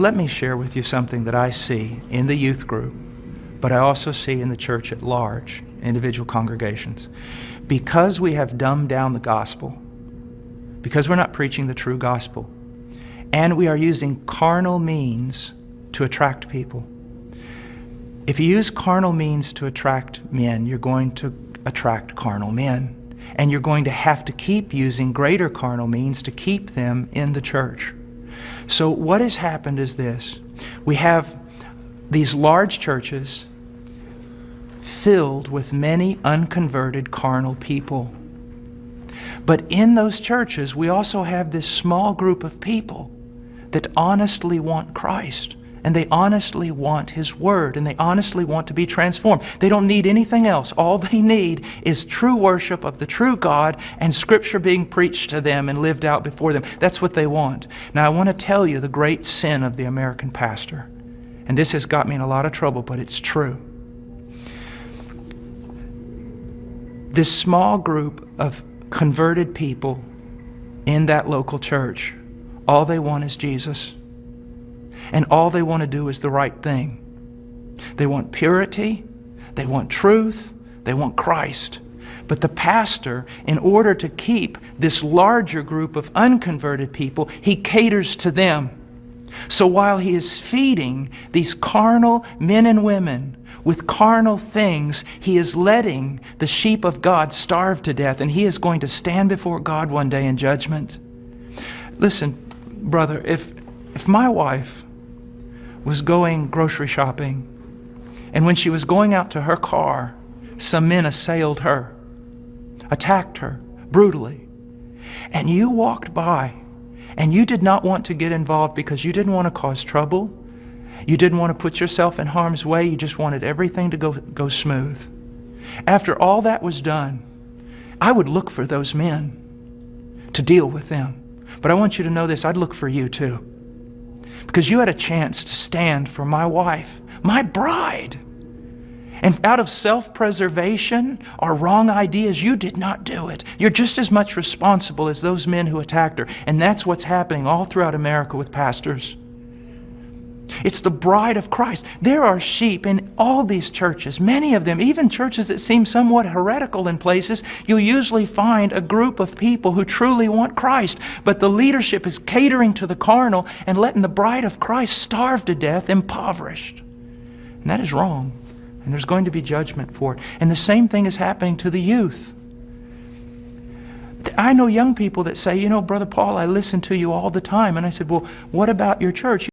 let me share with you something that I see in the youth group, but I also see in the church at large, individual congregations. Because we have dumbed down the gospel, because we're not preaching the true gospel, and we are using carnal means to attract people. If you use carnal means to attract men, you're going to attract carnal men. And you're going to have to keep using greater carnal means to keep them in the church. So what has happened is this. We have these large churches filled with many unconverted carnal people. But in those churches, we also have this small group of people that honestly want Christ. And they honestly want His Word. And they honestly want to be transformed. They don't need anything else. All they need is true worship of the true God and Scripture being preached to them and lived out before them. That's what they want. Now I want to tell you the great sin of the American pastor. And this has got me in a lot of trouble, but it's true. This small group of converted people in that local church, all they want is Jesus. And all they want to do is the right thing. They want purity, they want truth, they want Christ. But the pastor, in order to keep this larger group of unconverted people, he caters to them. So while he is feeding these carnal men and women with carnal things, he is letting the sheep of God starve to death, and he is going to stand before God one day in judgment. Listen, brother, if my wife was going grocery shopping, and when she was going out to her car, some men assailed her, attacked her brutally, and you walked by, and you did not want to get involved because you didn't want to cause trouble, you didn't want to put yourself in harm's way, you just wanted everything to go smooth. After all that was done, I would look for those men to deal with them. But I want you to know this, I'd look for you too. Because you had a chance to stand for my wife, my bride. And out of self-preservation or wrong ideas, you did not do it. You're just as much responsible as those men who attacked her. And that's what's happening all throughout America with pastors. It's the bride of Christ. There are sheep in all these churches, many of them, even churches that seem somewhat heretical in places. You'll usually find a group of people who truly want Christ, but the leadership is catering to the carnal and letting the bride of Christ starve to death, impoverished. And that is wrong. And there's going to be judgment for it. And the same thing is happening to the youth. I know young people that say, you know, Brother Paul, I listen to you all the time. And I said, well, what about your church?